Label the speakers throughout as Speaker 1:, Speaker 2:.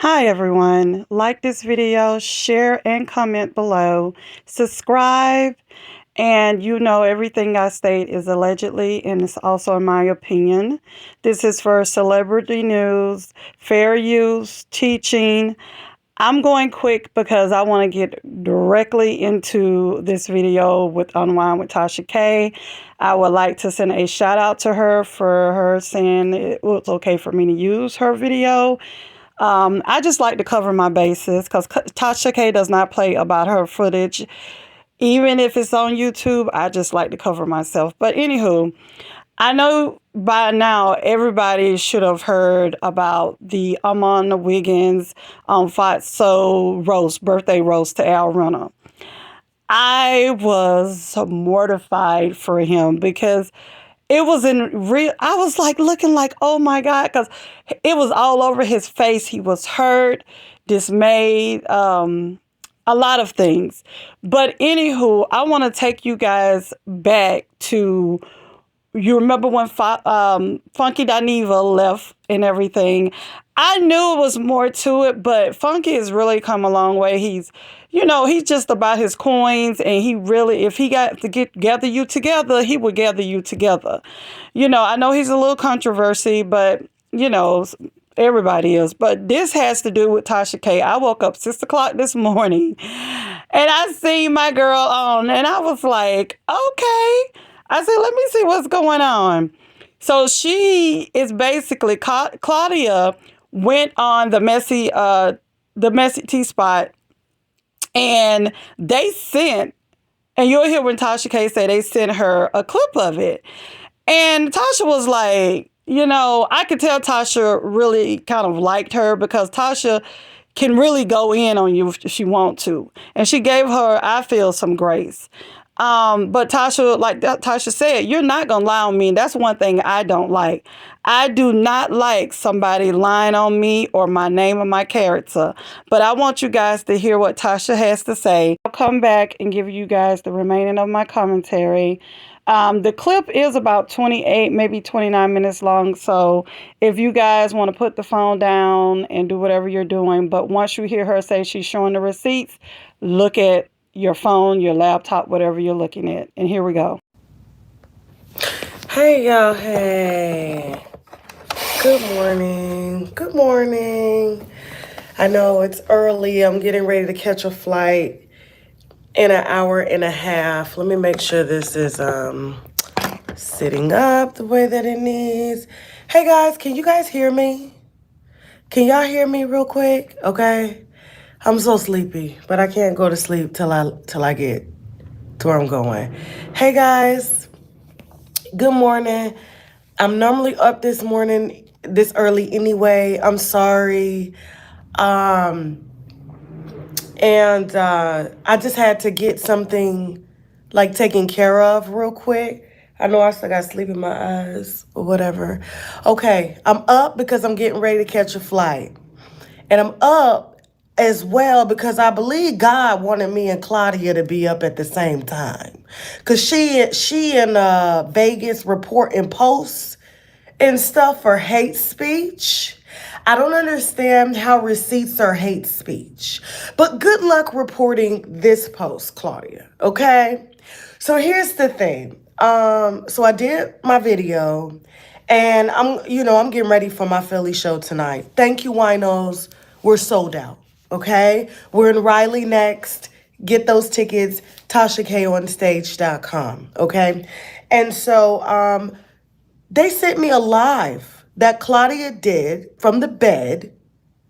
Speaker 1: Hi everyone. Like this video, share and comment below. Subscribe, and everything I state is allegedly and it's also in my opinion. This is for celebrity news, fair use, teaching. I'm going quick because I want to get directly into this video with Unwind with Tasha K. I would like to send a shout out to her for her saying it was okay for me to use her video. I just like to cover my bases because Tasha K does not play about her footage. Even if it's on YouTube, I just like to cover myself. But anywho, I know by now everybody should have heard about the Amon Wiggins Fatso roast, birthday roast to Al Runner. I was mortified for him because it was in real. I was like looking like, oh my God, because it was all over his face. He was hurt, dismayed, a lot of things. But anywho, I want to take you guys back to, you remember when Funky Dineva left and everything. I knew it was more to it, but Funky has really come a long way. He's just about his coins, and he really, if he got to gather you together, he would gather you together. I know he's a little controversy, but everybody is. But this has to do with Tasha K. I woke up 6 o'clock this morning, and I seen my girl on, and I was like, okay. I said, let me see what's going on. So she is basically Claudia went on the messy T spot, and they sent, and you'll hear when Tasha K say they sent her a clip of it, and Tasha was like, I could tell Tasha really kind of liked her because Tasha can really go in on you if she want to, and she gave her, I feel, some grace. But Tasha, like Tasha said, you're not going to lie on me. That's one thing I don't like. I do not like somebody lying on me or my name or my character. But I want you guys to hear what Tasha has to say. I'll come back and give you guys the remaining of my commentary. The clip is about 28, maybe 29 minutes long. So if you guys want to put the phone down and do whatever you're doing, but once you hear her say she's showing the receipts, look at your phone, your laptop, whatever you're looking at. And here we go.
Speaker 2: Hey, y'all. Hey. Good morning. Good morning. I know it's early. I'm getting ready to catch a flight in an hour and a half. Let me make sure this is sitting up the way that it needs. Hey, guys. Can you guys hear me? Can y'all hear me real quick? Okay. I'm so sleepy, but I can't go to sleep till I get to where I'm going. Hey, guys. Good morning. I'm normally up this early anyway. I'm sorry. And I just had to get something like taken care of real quick. I know I still got sleep in my eyes or whatever. Okay, I'm up because I'm getting ready to catch a flight. And I'm up as well because I believe God wanted me and Claudia to be up at the same time. Because she in Vegas reporting posts and stuff for hate speech. I don't understand how receipts are hate speech. But good luck reporting this post, Claudia, okay? So here's the thing. So I did my video and I'm getting ready for my Philly show tonight. Thank you, winos. We're sold out, okay? We're in Raleigh next. Get those tickets, TashaKOnStage.com, okay? And so they sent me a live that Claudia did from the bed,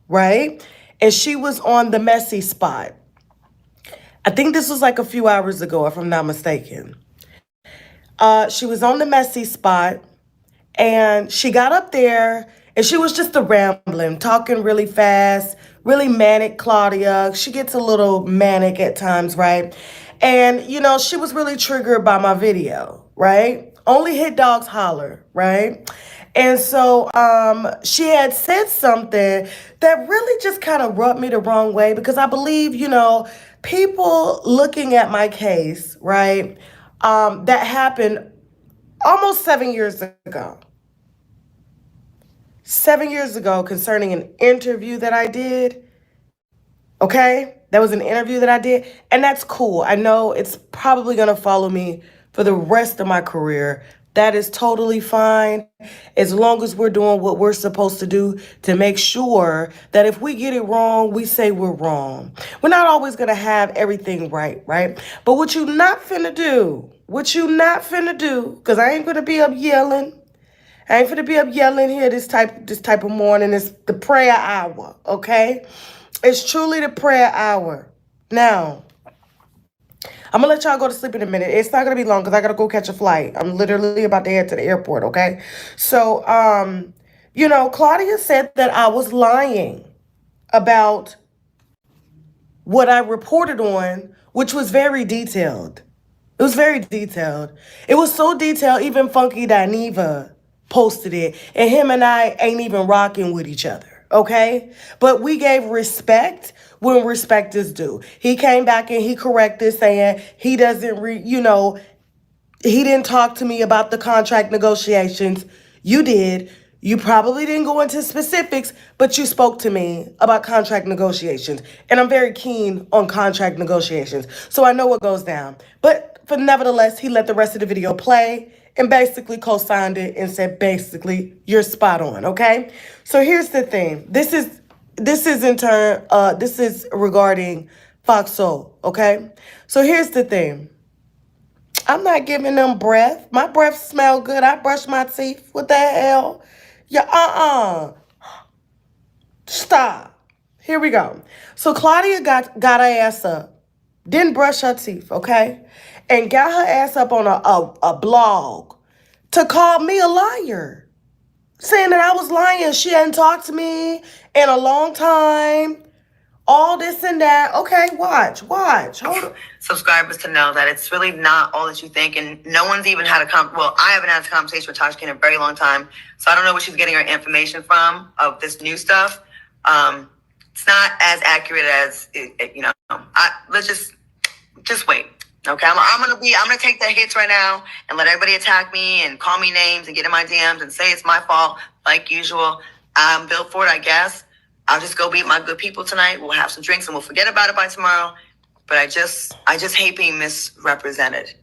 Speaker 2: right? And she was on the messy spot. I think this was like a few hours ago, if I'm not mistaken. She was on the messy spot, and she got up there, and she was just a rambling, talking really fast, really manic Claudia. She gets a little manic at times, right? And, she was really triggered by my video, right? Only hit dogs holler, right? And so she had said something that really just kind of rubbed me the wrong way because I believe, people looking at my case, right, that happened almost 7 years ago. 7 years ago concerning an interview that I did. Okay? That was an interview that I did. And that's cool. I know it's probably going to follow me for the rest of my career. That is totally fine as long as we're doing what we're supposed to do to make sure that if we get it wrong, we say we're wrong. We're not always going to have everything right, right? But what you not finna do, because I ain't going to be up yelling. I ain't finna be up yelling here this type of morning. It's the prayer hour, okay? It's truly the prayer hour. Now, I'm gonna let y'all go to sleep in a minute. It's not gonna be long because I gotta go catch a flight. I'm literally about to head to the airport, okay? So, Claudia said that I was lying about what I reported on, which was very detailed. It was very detailed. It was so detailed, even Funky Dineva posted it. And him and I ain't even rocking with each other, okay? But we gave respect when respect is due. He came back and he corrected saying he doesn't, he didn't talk to me about the contract negotiations. You did. You probably didn't go into specifics, but you spoke to me about contract negotiations. And I'm very keen on contract negotiations. So I know what goes down. But nevertheless, he let the rest of the video play and basically co-signed it and said, basically, you're spot on, okay? So here's the thing. This is regarding Fox Soul, okay? So here's the thing. I'm not giving them breath. My breath smell good. I brush my teeth. What the hell? Yeah, Stop. Here we go. So Claudia got her ass up, didn't brush her teeth, okay? And got her ass up on a blog to call me a liar. Saying that I was lying. She hadn't talked to me in a long time. All this and that. Okay, watch. Hold on.
Speaker 3: Subscribers to know that it's really not all that you think, and no one's even had I haven't had a conversation with Tasha K in a very long time, so I don't know where she's getting her information from of this new stuff. It's not as accurate as let's just wait. Okay, I'm gonna take the hits right now and let everybody attack me and call me names and get in my DMs and say it's my fault like usual. I'm built for it, I guess. I'll just go meet my good people tonight. We'll have some drinks and we'll forget about it by tomorrow. But I just hate being misrepresented.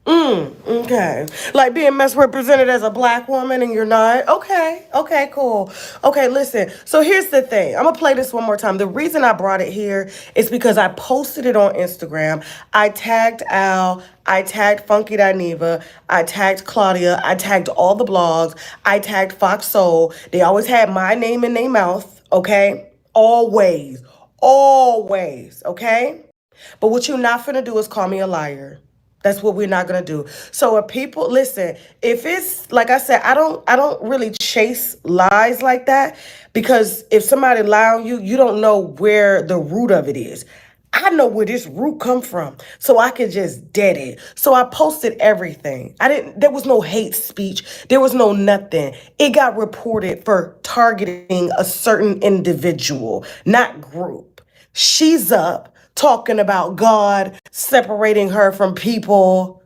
Speaker 2: Okay. Like being misrepresented as a black woman and you're not? Okay, cool. Okay, listen. So here's the thing. I'm going to play this one more time. The reason I brought it here is because I posted it on Instagram. I tagged Al. I tagged Funky Dineva. I tagged Claudia. I tagged all the blogs. I tagged Fox Soul. They always had my name in their mouth, okay? Always. Always, okay? But what you're not finna do is call me a liar. That's what we're not gonna do. So if people listen, if it's like I said, I don't really chase lies like that because if somebody lie on you, you don't know where the root of it is. I know where this root come from, so I could just dead it. So I posted everything. There was no hate speech. There was no nothing. It got reported for targeting a certain individual, not group. She's up talking about God separating her from people.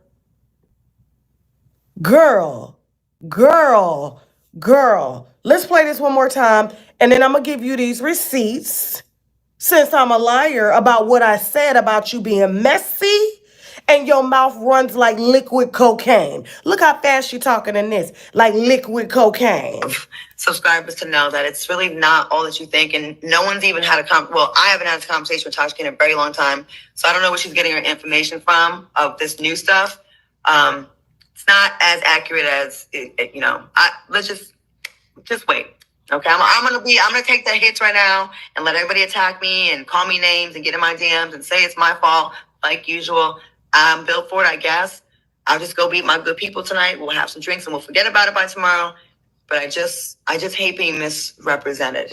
Speaker 2: Girl, girl, girl. Let's play this one more time, and then I'm going to give you these receipts since I'm a liar about what I said about you being messy and your mouth runs like liquid cocaine. Look how fast you're talking in this, like liquid cocaine.
Speaker 3: Subscribers to know that it's really not all that you think, and no one's even had I haven't had a conversation with Tasha K in a very long time, so I don't know where she's getting her information from of this new stuff. It's not as accurate as let's just wait. Okay, I'm gonna take the hits right now and let everybody attack me and call me names and get in my DMs and say it's my fault like usual. I'm built for it, I guess. I'll just go meet my good people tonight. We'll have some drinks and we'll forget about it by tomorrow. But I just hate being misrepresented.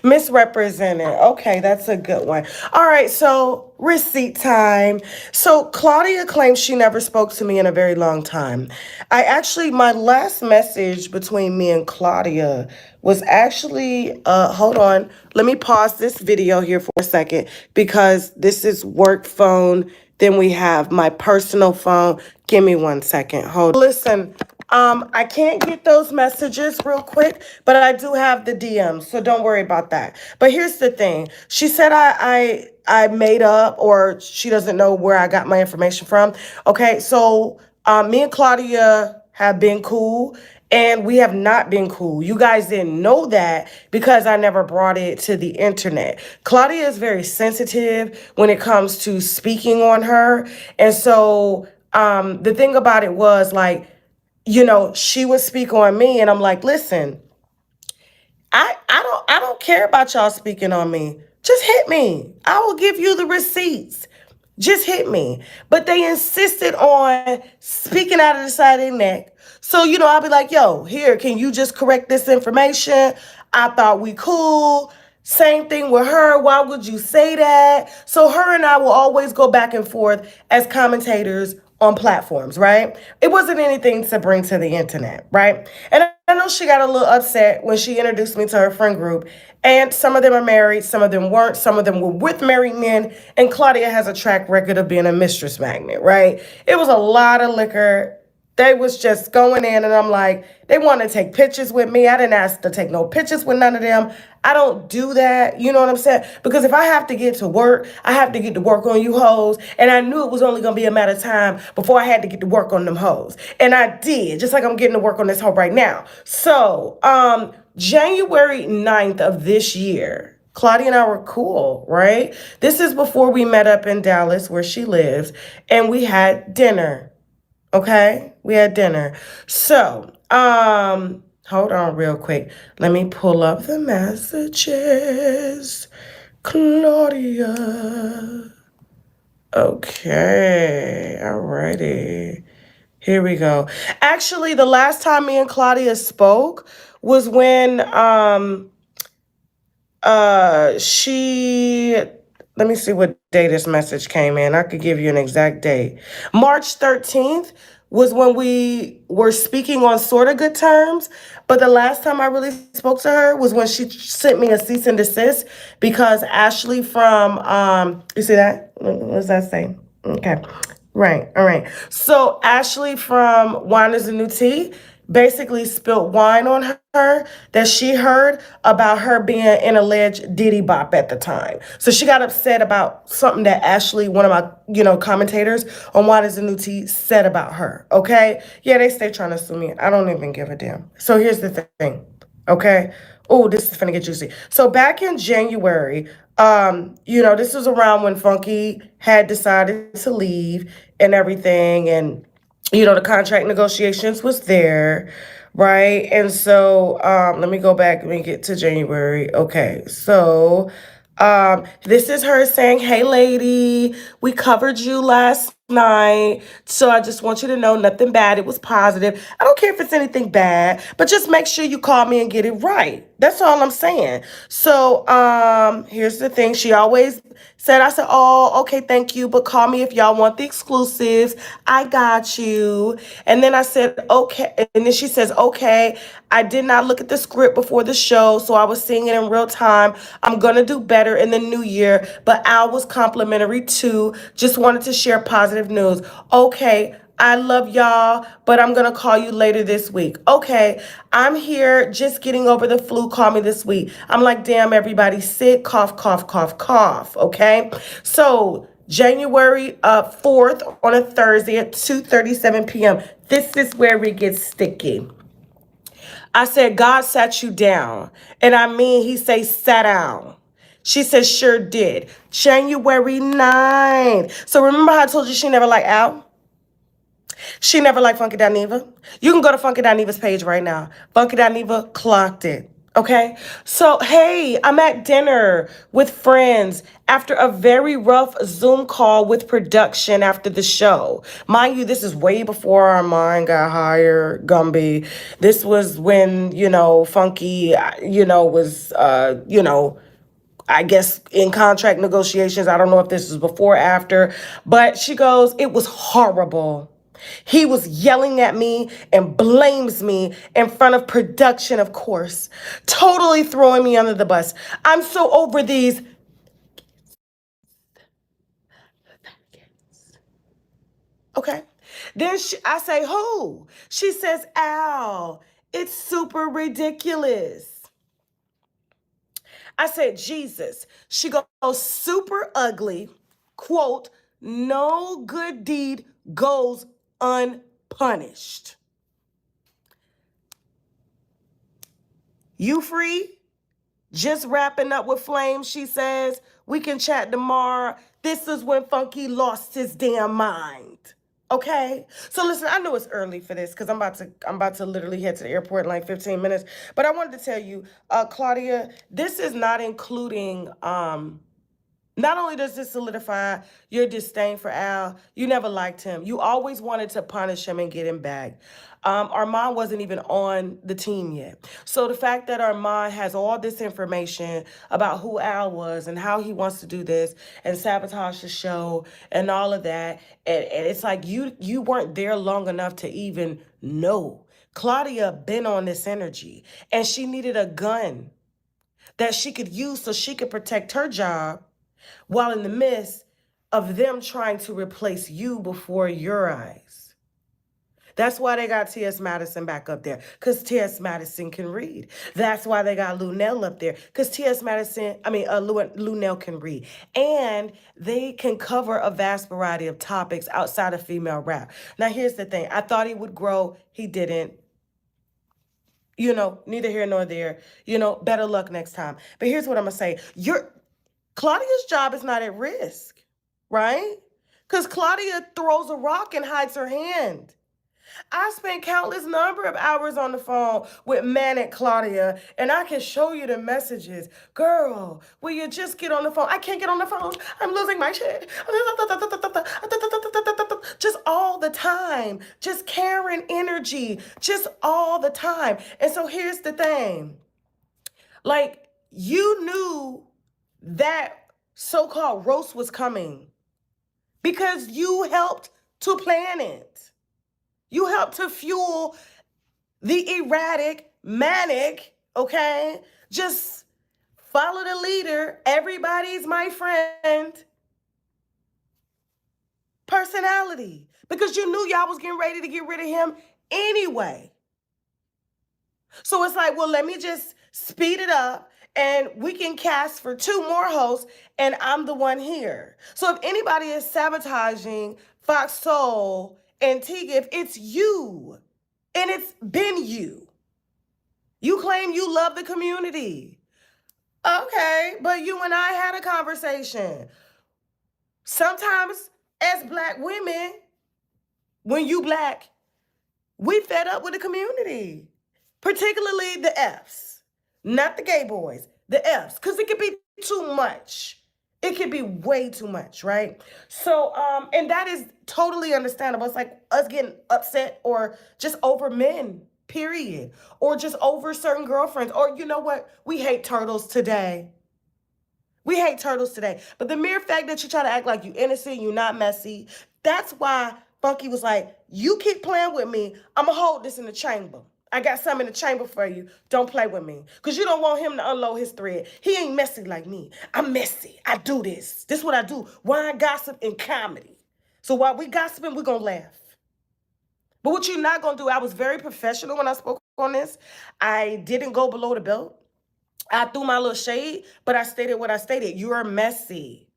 Speaker 2: Misrepresented. Okay, that's a good one. All right, so receipt time. So Claudia claims she never spoke to me in a very long time. My last message between me and Claudia was actually, hold on. Let me pause this video here for a second because this is work phone. Then we have my personal phone. Give me 1 second. Hold. Listen, I can't get those messages real quick, but I do have the DMs, so don't worry about that. But here's the thing: she said I made up, or she doesn't know where I got my information from. Okay, so me and Claudia have been cool, and we have not been cool. You guys didn't know that because I never brought it to the internet. Claudia is very sensitive when it comes to speaking on her, and so the thing about it was like, she would speak on me, and I'm like, listen, I don't care about y'all speaking on me. Just hit me. I will give you the receipts. Just hit me. But they insisted on speaking out of the side of their neck. So, I'll be like, yo, here, can you just correct this information? I thought we cool. Same thing with her. Why would you say that? So her and I will always go back and forth as commentators on platforms, right? It wasn't anything to bring to the internet, right? And I know she got a little upset when she introduced me to her friend group. And some of them are married, some of them weren't, some of them were with married men. And Claudia has a track record of being a mistress magnet, right? It was a lot of liquor. They was just going in, and I'm like, they want to take pictures with me. I didn't ask to take no pictures with none of them. I don't do that. You know what I'm saying? Because if I have to get to work, I have to get to work on you hoes. And I knew it was only going to be a matter of time before I had to get to work on them hoes. And I did, just like I'm getting to work on this hoe right now. So, January 9th of this year, Claudia and I were cool, right? This is before we met up in Dallas, where she lives, and we had dinner. Okay, we had dinner. So, hold on real quick. Let me pull up the messages. Claudia. Okay, alrighty. Here we go. Actually, the last time me and Claudia spoke was when she, let me see what day this message came in. I could give you an exact date. March 13th was when we were speaking on sort of good terms, but the last time I really spoke to her was when she sent me a cease and desist because Ashley from you see that? What does that say? Okay. Right. All right. So Ashley from Wine is a New Tea basically spilled wine on her that she heard about her being an alleged Diddy bop at the time. So she got upset about something that Ashley, one of my, commentators on Wine is a New Tea, said about her. Okay? Yeah, they stay trying to sue me. I don't even give a damn. So here's the thing. Okay? Oh, this is finna get juicy. So back in January, this was around when Funky had decided to leave and everything, and the contract negotiations was there, right? And so let me go back. Let me get to January. Okay, so this is her saying, "Hey, lady, we covered you last night, so I just want you to know nothing bad. It was positive. I don't care if it's anything bad, but just make sure you call me and get it right. That's all I'm saying." So here's the thing. She always said, I said, "Oh, okay, thank you, but call me if y'all want the exclusives. I got you." And then I said, "Okay." And then she says, "Okay, I did not look at the script before the show, so I was seeing it in real time. I'm going to do better in the new year, but Al was complimentary too. Just wanted to share positive news." Okay, I love y'all, but I'm going to call you later this week. Okay, I'm here just getting over the flu. Call me this week. I'm like, damn, everybody's sick. Cough, cough, cough, cough. Okay, so January 4th on a Thursday at 2:37 p.m. This is where it gets sticky. I said, "God sat you down." And I mean, he say, "Sat down." She said, "Sure did." January 9th. So remember how I told you she never liked Al? She never liked Funky Dineva. You can go to Funky Dineva's page right now. Funky Dineva clocked it. Okay? So, hey, I'm at dinner with friends after a very rough Zoom call with production after the show. Mind you, this is way before our mind got hired, Gumby. This was when, Funky, was, I guess in contract negotiations. I don't know if this was before or after, but she goes, "It was horrible. He was yelling at me and blames me in front of production, of course, totally throwing me under the bus. I'm so over these." Okay. Then I say, who? She says, Al, it's super ridiculous. I said, Jesus. She goes, super ugly. Quote, no good deed goes unpunished. You free? Just wrapping up with Flame, she says. We can chat tomorrow. This is when Funky lost his damn mind. Okay? So listen, I know it's early for this because I'm about to literally head to the airport in like 15 minutes. But I wanted to tell you, Claudia, this is not including not only does this solidify your disdain for Al, you never liked him. You always wanted to punish him and get him back. Armand wasn't even on the team yet. So the fact that Armand has all this information about who Al was and how he wants to do this and sabotage the show and all of that, and it's like you weren't there long enough to even know. Claudia been on this energy, and she needed a gun that she could use so she could protect her job while in the midst of them trying to replace you before your eyes. That's why they got T.S. Madison back up there, because T.S. Madison can read. That's why they got Lunel up there, because Lunel can read. And they can cover a vast variety of topics outside of female rap. Now, here's the thing. I thought he would grow. He didn't. Neither here nor there. Better luck next time. But here's what I'm going to say. Claudia's job is not at risk, right? Because Claudia throws a rock and hides her hand. I spent countless number of hours on the phone with manic Claudia, and I can show you the messages. Girl, will you just get on the phone? I can't get on the phone. I'm losing my shit. Just all the time. Just Karen energy. Just all the time. And so here's the thing. Like, you knew that so-called roast was coming because you helped to plan it. You helped to fuel the erratic, manic, okay? Just follow the leader. Everybody's my friend. Personality. Because you knew y'all was getting ready to get rid of him anyway. So it's like, well, let me just speed it up and we can cast for 2 more hosts and I'm the one here. So if anybody is sabotaging Fox Soul and T-Gift, it's you. And it's been you. You claim you love the community. Okay, but you and I had a conversation. Sometimes as Black women, when you Black, we fed up with the community. Particularly the Fs, not the gay boys, the Fs, because it could be too much. It could be way too much, right? So, and that is totally understandable. It's like us getting upset or just over men, period. Or just over certain girlfriends. Or you know what? We hate turtles today. We hate turtles today. But the mere fact that you try to act like you innocent, you're not messy, that's why Funky was like, you keep playing with me, I'm going to hold this in the chamber. I got something in the chamber for you. Don't play with me. Because you don't want him to unload his thread. He ain't messy like me. I'm messy. I do this. This is what I do. Wine, gossip, and comedy. So while we gossiping, we're going to laugh. But what you're not going to do, I was very professional when I spoke on this. I didn't go below the belt. I threw my little shade, but I stated what I stated. You're messy.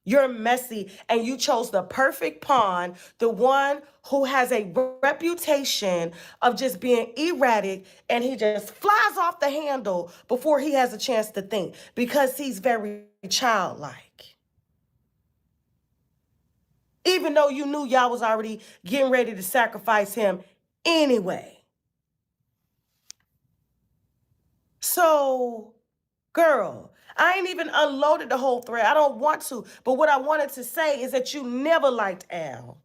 Speaker 2: You're messy, and you chose the perfect pawn, the one who has a reputation of just being erratic, and he just flies off the handle before he has a chance to think because he's very childlike. Even though you knew y'all was already getting ready to sacrifice him anyway. So, girl, I ain't even unloaded the whole thread. I don't want to. But what I wanted to say is that you never liked Al.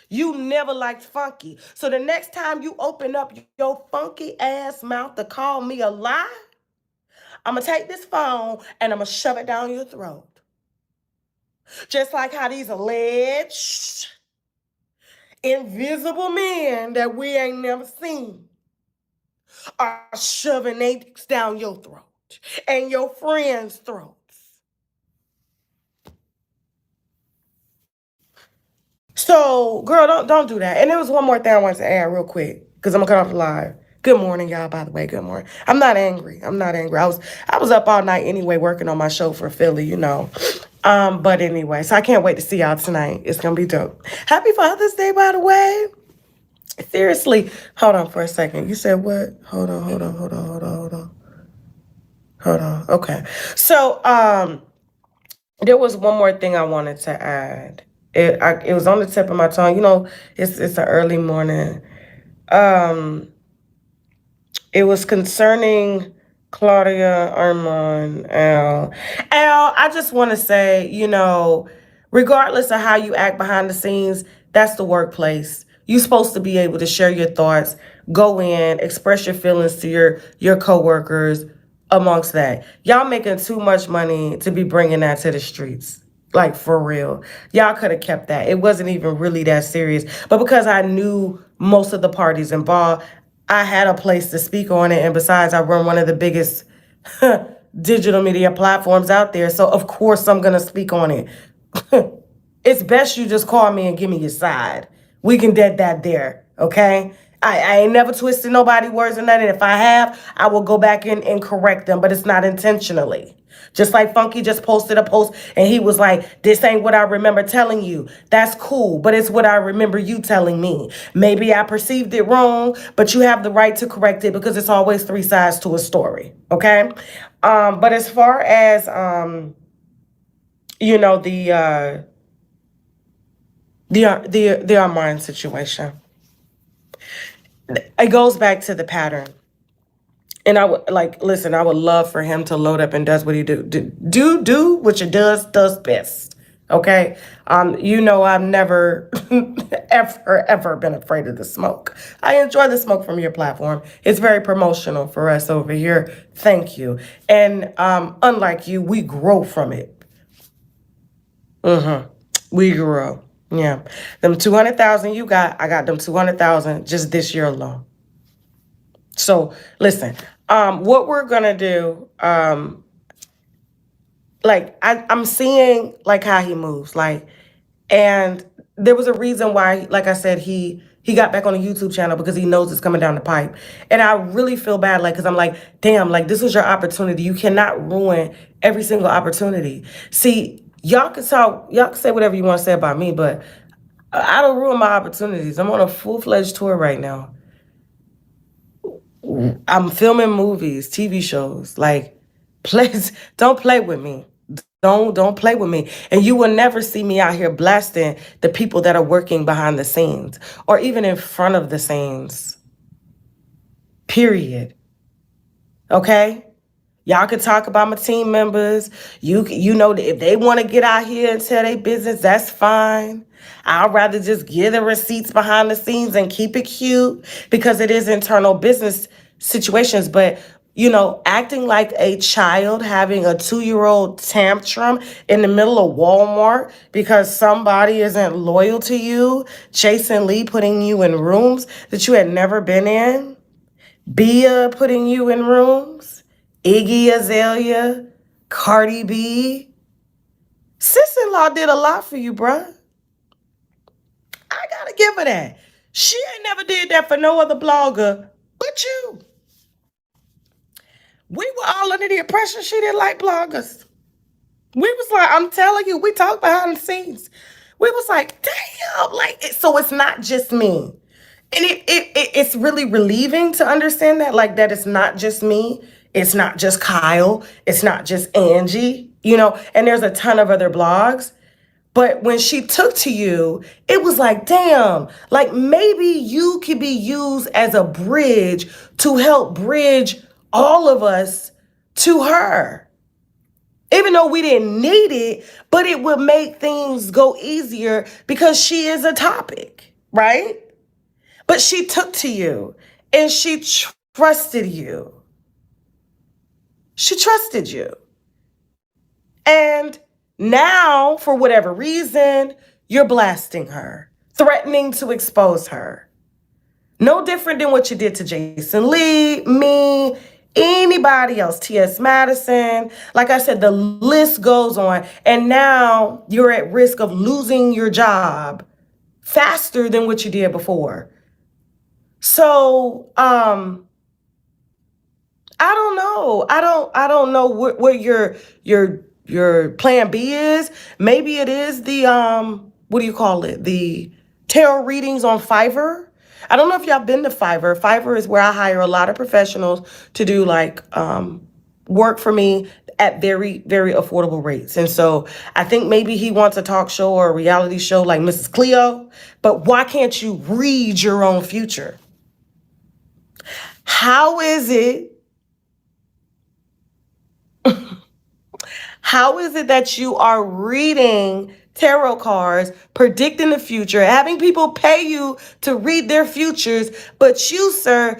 Speaker 2: You never liked Funky. So the next time you open up your funky ass mouth to call me a lie, I'm going to take this phone and I'm going to shove it down your throat. Just like how these alleged invisible men that we ain't never seen are shoving their dicks down your throat and your friends' throats. So, girl, don't do that. And there was one more thing I wanted to add real quick because I'm gonna cut off the live. Good morning, y'all. By the way, good morning. I'm not angry. I'm not angry. I was up all night anyway, working on my show for Philly. But anyway, so I can't wait to see y'all tonight. It's gonna be dope. Happy Father's Day, by the way. Seriously, hold on for a second. You said what? Hold on. Okay. So, there was one more thing I wanted to add. It was on the tip of my tongue. It's an early morning. Um, it was concerning Claudia, Armand, Al. Al, I just want to say, regardless of how you act behind the scenes, that's the workplace. You're supposed to be able to share your thoughts, go in, express your feelings to your coworkers. Amongst that, y'all making too much money to be bringing that to the streets. Like, for real. Y'all could have kept that. It wasn't even really that serious. But because I knew most of the parties involved, I had a place to speak on it. And besides, I run one of the biggest digital media platforms out there. So, of course, I'm going to speak on it. It's best you just call me and give me your side. We can dead that there, okay? I ain't never twisted nobody words or nothing. If I have, I will go back in and correct them, but it's not intentionally. Just like Funky just posted a post and he was like, this ain't what I remember telling you. That's cool, but it's what I remember you telling me. Maybe I perceived it wrong, but you have the right to correct it because it's always three sides to a story, okay? But as far as, the Armand situation, it goes back to the pattern. And I would listen. I would love for him to load up and does what he do what he does best. Okay, I've never ever been afraid of the smoke. I enjoy the smoke from your platform. It's very promotional for us over here. Thank you. And unlike you, we grow from it. We grow. Yeah, them 200,000 you got, I got them 200,000 just this year alone. So listen, what we're gonna do, I'm seeing like how he moves, and there was a reason why, like I said, he got back on the YouTube channel because he knows it's coming down the pipe, and I really feel bad, because I'm like, damn, this was your opportunity. You cannot ruin every single opportunity. See, y'all can say whatever you want to say about me, but I don't ruin my opportunities. I'm on a full-fledged tour right now. I'm filming movies, TV shows. Please don't play with me. Don't play with me. And you will never see me out here blasting the people that are working behind the scenes or even in front of the scenes. Period. Okay? Y'all can talk about my team members. You know that if they want to get out here and tell their business, that's fine. I'd rather just give the receipts behind the scenes and keep it cute because it is internal business situations. But, acting like a child having a 2-year-old tantrum in the middle of Walmart because somebody isn't loyal to you, Jason Lee putting you in rooms that you had never been in, Bia putting you in rooms, Iggy Azalea, Cardi B. Sis-in-law did a lot for you, bruh. I gotta give her that. She ain't never did that for no other blogger but you. We were all under the impression she didn't like bloggers. We was like, I'm telling you, we talked behind the scenes. We was like, damn, so it's not just me. And it's really relieving to understand that it's not just me. It's not just Kyle. It's not just Angie, and there's a ton of other blogs. But when she took to you, it was like, damn, maybe you could be used as a bridge to help bridge all of us to her. Even though we didn't need it, but it would make things go easier because she is a topic, right? But she took to you and she trusted you. She trusted you. And now, for whatever reason, you're blasting her, threatening to expose her. No different than what you did to Jason Lee, me, anybody else, T.S. Madison. Like I said, the list goes on. And now you're at risk of losing your job faster than what you did before. So, I don't know. I don't know what your plan B is. Maybe it is the what do you call it? The tarot readings on Fiverr. I don't know if y'all been to Fiverr. Fiverr is where I hire a lot of professionals to do like work for me at very, very affordable rates. And so I think maybe he wants a talk show or a reality show like Mrs. Cleo, but why can't you read your own future? How is it How is it that you are reading tarot cards, predicting the future, having people pay you to read their futures, but you, sir,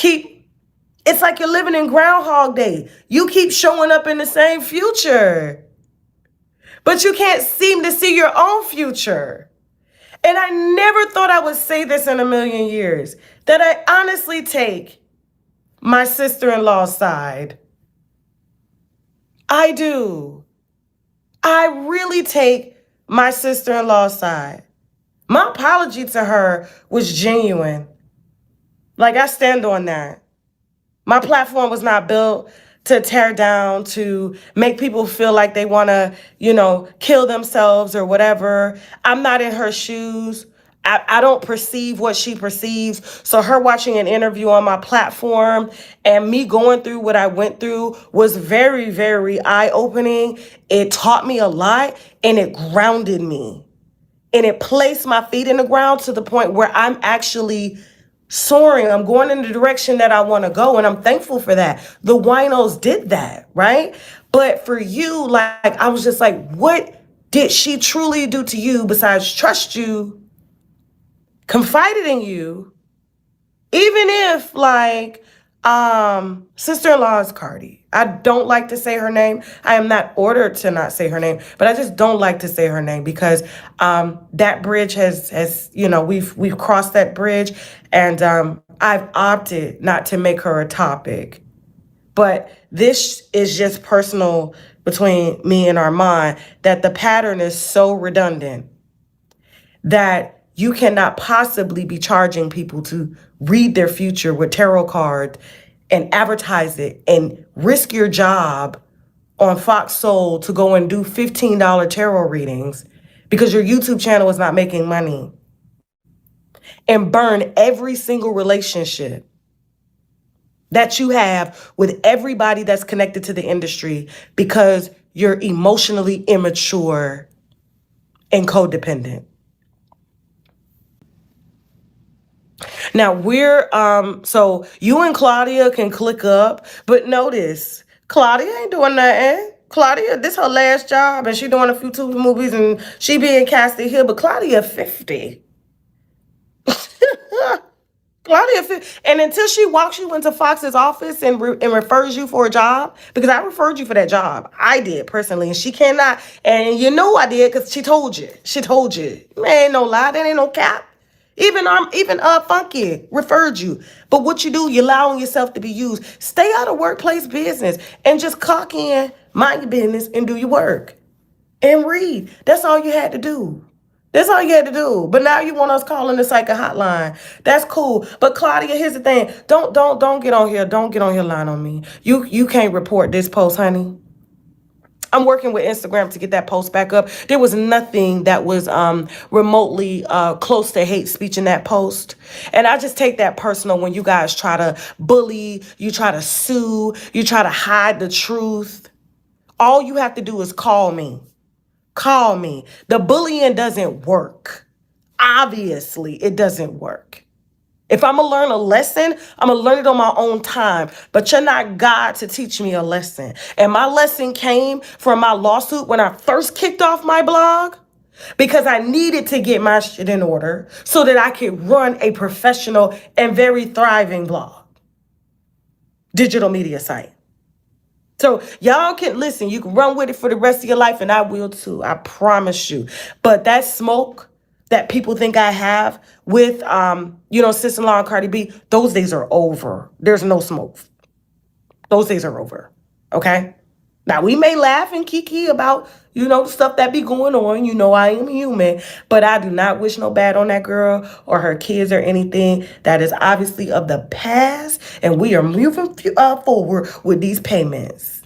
Speaker 2: it's like you're living in Groundhog Day. You keep showing up in the same future, but you can't seem to see your own future. And I never thought I would say this in a million years, that I honestly take my sister-in-law's side. I do. I really take my sister-in-law's side. My apology to her was genuine. Like, I stand on that. My platform was not built to tear down, to make people feel like they want to, kill themselves or whatever. I'm not in her shoes. I don't perceive what she perceives. So her watching an interview on my platform and me going through what I went through was very, very eye-opening. It taught me a lot and it grounded me. And it placed my feet in the ground to the point where I'm actually soaring. I'm going in the direction that I want to go. And I'm thankful for that. The winos did that, right? But for you, like, I was just like, what did she truly do to you besides trust you, confided in you, even if like sister-in-law is Cardi. I don't like to say her name. I am not ordered to not say her name, but I just don't like to say her name because that bridge has we've crossed that bridge, and I've opted not to make her a topic. But this is just personal between me and Armand, that the pattern is so redundant that you cannot possibly be charging people to read their future with tarot cards and advertise it and risk your job on Fox Soul to go and do $15 tarot readings because your YouTube channel is not making money, and burn every single relationship that you have with everybody that's connected to the industry because you're emotionally immature and codependent. Now so you and Claudia can click up, but notice Claudia ain't doing nothing. Claudia, this her last job, and she doing a few TV movies, and she being casted here, but Claudia 50. And until she walks you into Fox's office and refers you for a job, because I referred you for that job. I did personally, and she cannot, and you know I did because she told you. She told you. Man, ain't no lie, that ain't no cap. Even Funky referred you. But what you do, you're allowing yourself to be used. Stay out of workplace business and just clock in, mind your business, and do your work. And read. That's all you had to do. That's all you had to do. But now you want us calling the psych a hotline. That's cool. But Claudia, here's the thing. Don't get on here. Don't get on here lying on me. You can't report this post, honey. I'm working with Instagram to get that post back up. There was nothing that was remotely close to hate speech in that post. And I just take that personal when you guys try to bully, you try to sue, you try to hide the truth. All you have to do is call me. Call me. The bullying doesn't work. Obviously, it doesn't work. If I'm going to learn a lesson, I'm going to learn it on my own time. But you're not God to teach me a lesson. And my lesson came from my lawsuit when I first kicked off my blog, because I needed to get my shit in order so that I could run a professional and very thriving blog, digital media site. So y'all can listen, you can run with it for the rest of your life, and I will too, I promise you. But that smoke that people think I have with, Sister-in-law and Cardi B, those days are over. There's no smoke. Those days are over, okay? Now we may laugh and kiki about, the stuff that be going on. I am human, but I do not wish no bad on that girl or her kids or anything. That is obviously of the past, and we are moving forward with these payments,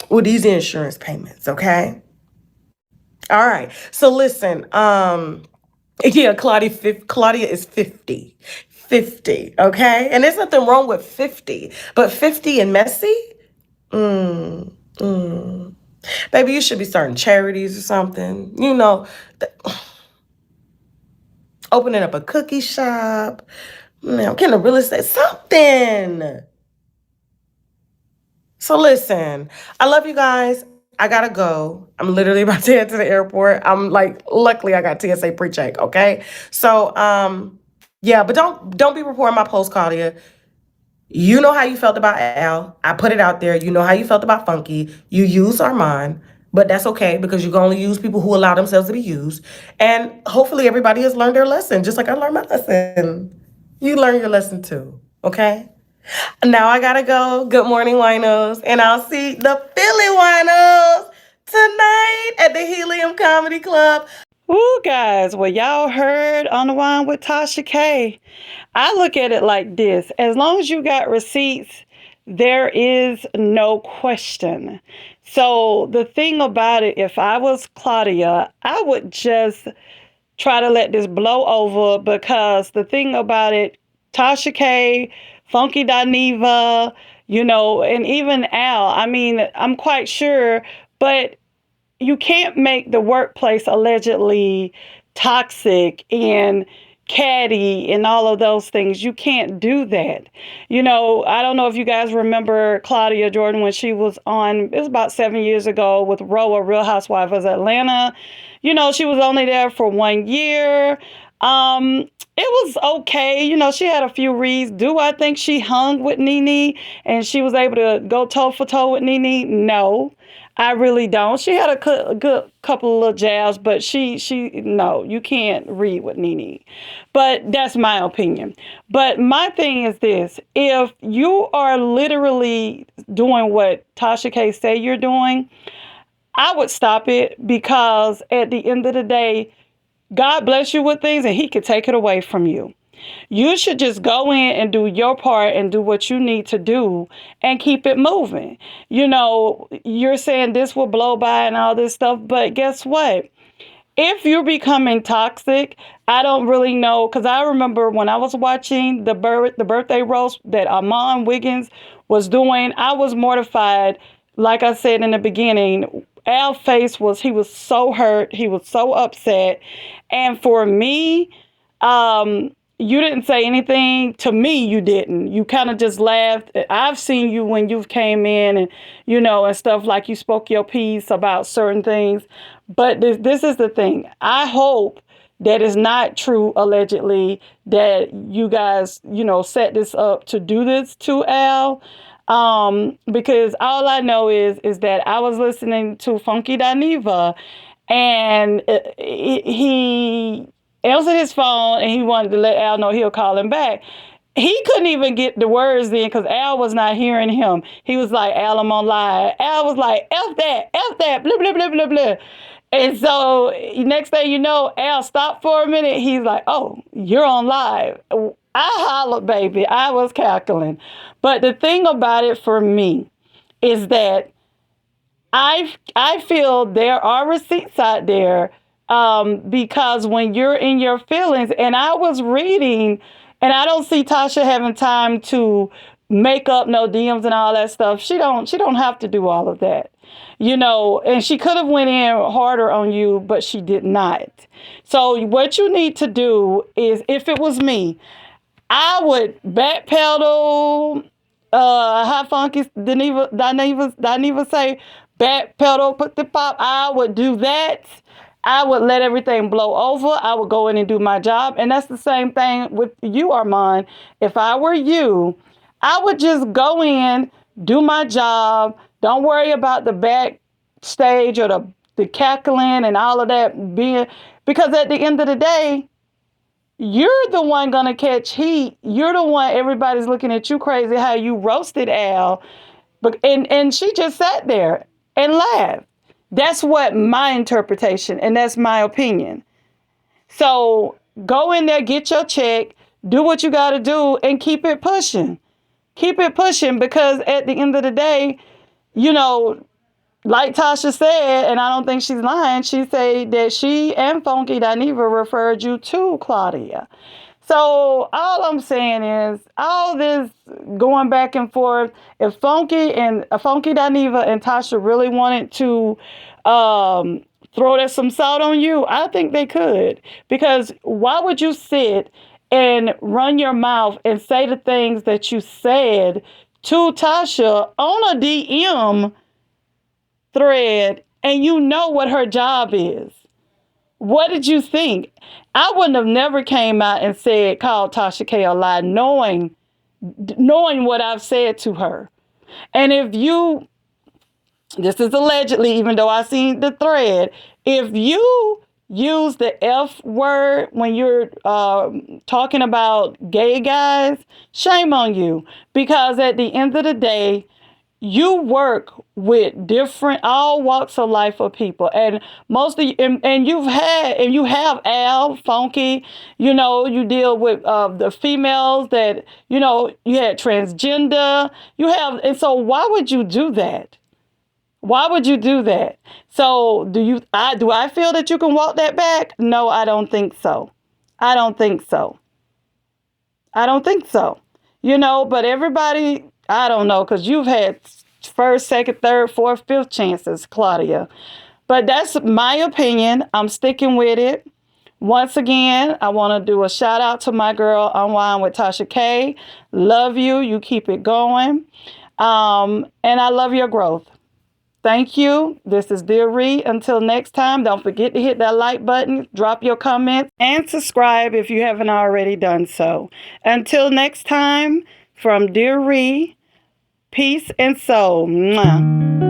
Speaker 2: with these insurance payments. Okay. All right. So listen. Yeah, Claudia is 50. 50. Okay, and there's nothing wrong with 50, but 50 and messy. Mm, mm. Baby, you should be starting charities or something. Opening up a cookie shop. Getting a real estate, something. So listen, I love you guys. I gotta go. I'm literally about to head to the airport. I'm like, luckily I got TSA pre-check. Okay, so yeah, but don't be reporting my post, Claudia. You know how you felt about Al. I put it out there. You know how you felt about Funky. You used Armand, but that's okay because you can only use people who allow themselves to be used. And hopefully everybody has learned their lesson, just like I learned my lesson. You learn your lesson too, okay? Now I gotta go. Good morning, winos. And I'll see the Philly winos tonight at the Helium Comedy Club.
Speaker 1: Ooh, guys, well, y'all heard On the Wine with Tasha K. I look at it like this: as long as you got receipts, there is no question. So, the thing about it, if I was Claudia, I would just try to let this blow over because the thing about it, Tasha K, Funky Dineva, and even Al, I mean, I'm quite sure, but you can't make the workplace allegedly toxic and catty and all of those things. You can't do that. I don't know if you guys remember Claudia Jordan when she was on, it was about 7 years ago with Roa, Real Housewife of Atlanta. She was only there for 1 year. It was okay. She had a few reads. Do I think she hung with Nene and she was able to go toe for toe with Nene? No. I really don't. She had a good couple of little jabs, but no, you can't read with Nene. But that's my opinion. But my thing is this: if you are literally doing what Tasha K say you're doing, I would stop it because at the end of the day, God bless you with things and He could take it away from you. You should just go in and do your part and do what you need to do and keep it moving. You're saying this will blow by and all this stuff, but guess what? If you're becoming toxic, I don't really know because I remember when I was watching the birthday roast that Amon Wiggins was doing, I was mortified. Like I said in the beginning, Al's face was he was so hurt, he was so upset, and for me, you didn't say anything to me. You didn't. You kind of just laughed. I've seen you when you came in and and stuff like you spoke your piece about certain things. But this is the thing. I hope that is not true. Allegedly, that you guys set this up to do this to Al. Because all I know is that I was listening to Funky Dineva, and he answered his phone and he wanted to let Al know he'll call him back. He couldn't even get the words in because Al was not hearing him. He was like, Al, I'm on live. Al was like, F that, blah, blah, blah, blah, blah. And so next thing you know, Al stopped for a minute. He's like, oh, you're on live. I hollered, baby. I was cackling. But the thing about it for me is that I feel there are receipts out there, because when you're in your feelings, and I was reading, and I don't see Tasha having time to make up no DMs and all that stuff. She don't have to do all of that, and she could have went in harder on you, but she did not. So what you need to do is, if it was me, I would backpedal. How funky Dineva say backpedal, put the pop. I would do that. I would let everything blow over. I would go in and do my job. And that's the same thing with you, Armand. If I were you, I would just go in, do my job. Don't worry about the backstage or the cackling and all of that being, because at the end of the day, you're the one gonna catch heat. You're the one everybody's looking at you crazy how you roasted Al. But and she just sat there and laughed. That's what my interpretation, and that's my opinion. So go in there, get your check, do what you got to do, and keep it pushing. Keep it pushing, because at the end of the day, you know, like Tasha said, and I don't think she's lying, she said that she and Funky Dineva referred you to Claudia. So all I'm saying is, all this going back and forth. If Funky Dineva and Tasha really wanted to throw that some salt on you, I think they could. Because why would you sit and run your mouth and say the things that you said to Tasha on a DM thread, and you know what her job is? What did you think? I wouldn't have never came out and said, called Tasha K a lie, knowing what I've said to her. And if you, this is allegedly, even though I seen the thread, if you use the F word when you're talking about gay guys, shame on you. Because at the end of the day, you work with different all walks of life of people, and most of you, and you have Al Funky, you deal with the females that you had transgender, you have, and so why would you do that? Why would you do that? So do I feel that you can walk that back? No, I don't think so. I don't think so. I don't think so. But everybody, I don't know, because you've had first, second, third, fourth, fifth chances, Claudia. But that's my opinion. I'm sticking with it. Once again, I want to do a shout out to my girl, Unwind with Tasha K. Love you. You keep it going. And I love your growth. Thank you. This is Dear Ree. Until next time, don't forget to hit that like button, drop your comments, and subscribe if you haven't already done so. Until next time, from Dear Ree, peace and soul. Mwah.